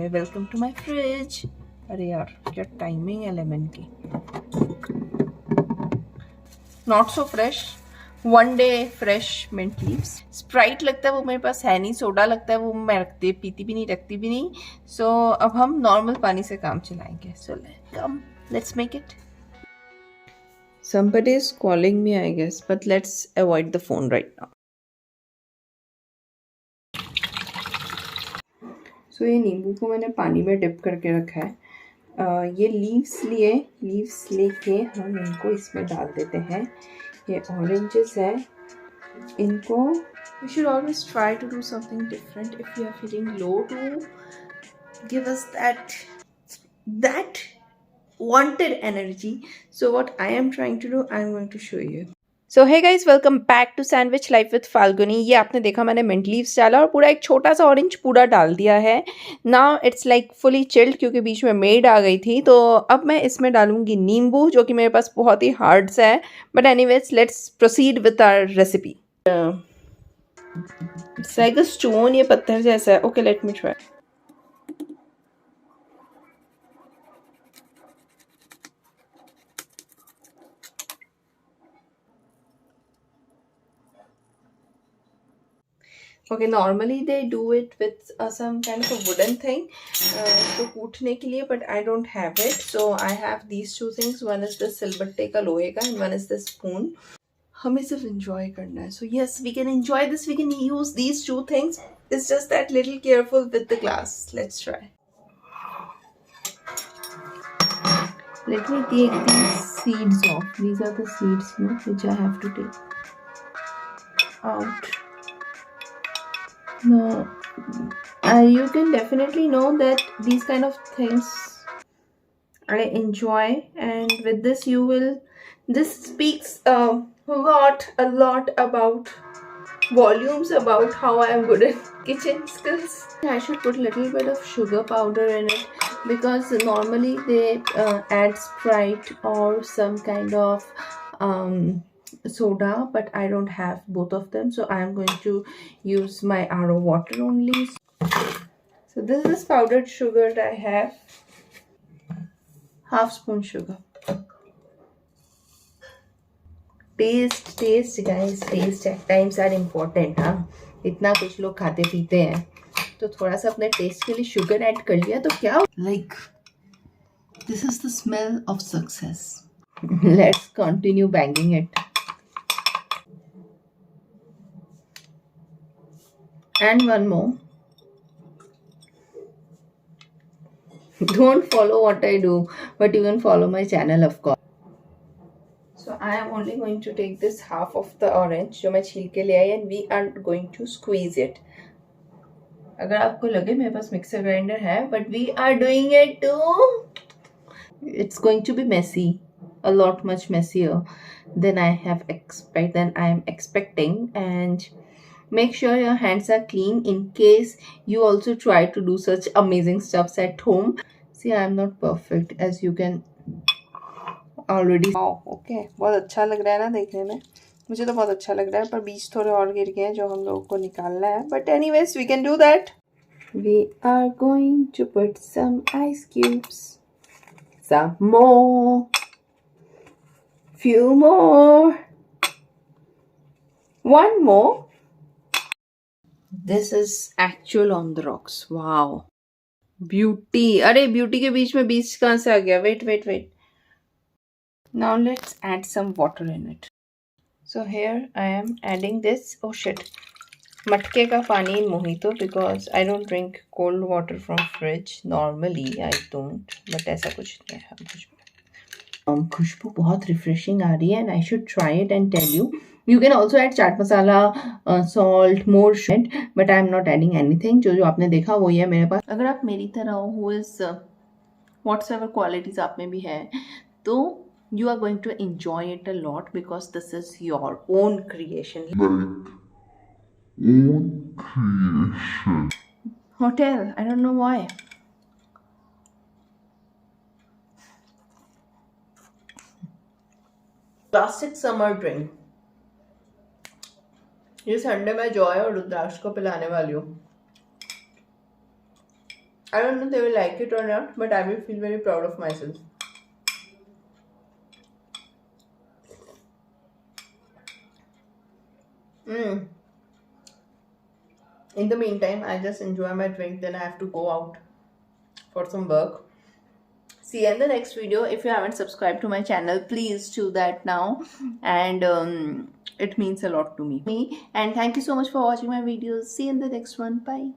way, welcome to my fridge. अरे यार क्या टाइमिंग है लेमन की. Not so fresh. One day fresh mint leaves. Sprite लगता है वो मेरे पास है नहीं. सोडा लगता है वो मैं रखती पीती भी नहीं रखती भी नहीं. So अब हम नॉर्मल पानी से काम चलाएंगे. So let's make it. Somebody is calling me, I guess, but let's avoid the phone right now. So ये नींबू को मैंने पानी में डिप करके रखा है. ये लीव्स लेके हम इनको इसमें डाल देते हैं. ये ऑरेंजेस है. इनको we should always try to do something different if you are feeling low to give us that wanted energy. So what I am trying to do, I am going to show you. So hey guys, welcome back to Sandwich Life with Falguni. ये आपने देखा मैंने mint leaves डाला और पूरा एक छोटा सा ऑरेंज पूरा डाल दिया है. Now it's like fully chilled क्योंकि बीच में मेड आ गई थी. तो अब मैं इसमें डालूंगी नींबू जो कि मेरे पास बहुत ही हार्ड सा है. But anyways let's proceed with our recipe. It's like a stone. ये पत्थर जैसा है. Okay let me try. Okay, normally they do it with some kind of a wooden thing तो कूटने के लिए, but I don't have it. So I have these two things. One is the सिलबट्टे का लोहे का and one is the spoon. हमें सिर्फ enjoy करना है. So yes, we can enjoy this. We can use these two things. It's just that little careful with the glass. Let's try. Let me take these seeds off. These are the seeds, no, which I have to take out. No, you can definitely know that these kind of things I enjoy, and with this this speaks a lot about volumes about how I am good at kitchen skills. I should put a little bit of sugar powder in it because normally they add Sprite or some kind of soda, but I don't have both of them, so I am going to use my RO water only. So this is powdered sugar that I have. Half spoon sugar. Taste guys, taste at times are important. हाँ, इतना कुछ लोग खाते पीते हैं तो थोड़ा सा अपने टेस्ट के लिए शुगर ऐड कर लिया तो क्या. Like this is the smell of success. Let's continue banging it. And one more. Don't follow what I do, but you can follow my channel, of course. So I am only going to take this half of the orange जो मैं छील के ले आई, and we are going to squeeze it. अगर आपको लगे मेरे पास mixer grinder है, but we are doing it too. It's going to be messy, a lot much messier than I am expecting, and make sure your hands are clean in case you also try to do such amazing stuffs at home. See, I am not perfect as you can already. Okay, बहुत अच्छा लग रहा है ना देखने में. मुझे तो बहुत अच्छा लग रहा है, पर बीज थोड़े और गिर गए हैं जो हम लोगों को निकालना है. But anyways, we can do that. We are going to put some ice cubes. Some more. Few more. One more. This is actual on the rocks. Wow. Beauty. अरे beauty के बीच में बीज कहाँ से आ गया? Wait. Now let's add some water in it. So here I am adding this. Oh shit. मटके का पानी in mojito because I don't drink cold water from fridge. Normally I don't. But ऐसा कुछ नहीं है. खुशबू बहुत रिफ्रेशिंग आ रही है and I should try it and tell you. You can also add chaat masala, salt, more shit, but I am not adding anything. जो आपने देखा वो ही है मेरे पास. अगर आप मेरी तरह हो who is whatsoever qualities आप में भी है तो you are going to enjoy it a lot because this is your own creation. Hotel, I don't know why. Classic summer drink. ये संडे में जॉय और रुद्राक्ष को पिलाने वाली हूँ. I don't know if they will like it or not, but I will feel very proud of myself. In the meantime, I just enjoy my drink, then I have to go out for some work. See you in the next video. If you haven't subscribed to my channel, please do that now, and it means a lot to me. And thank you so much for watching my videos. See you in the next one. Bye.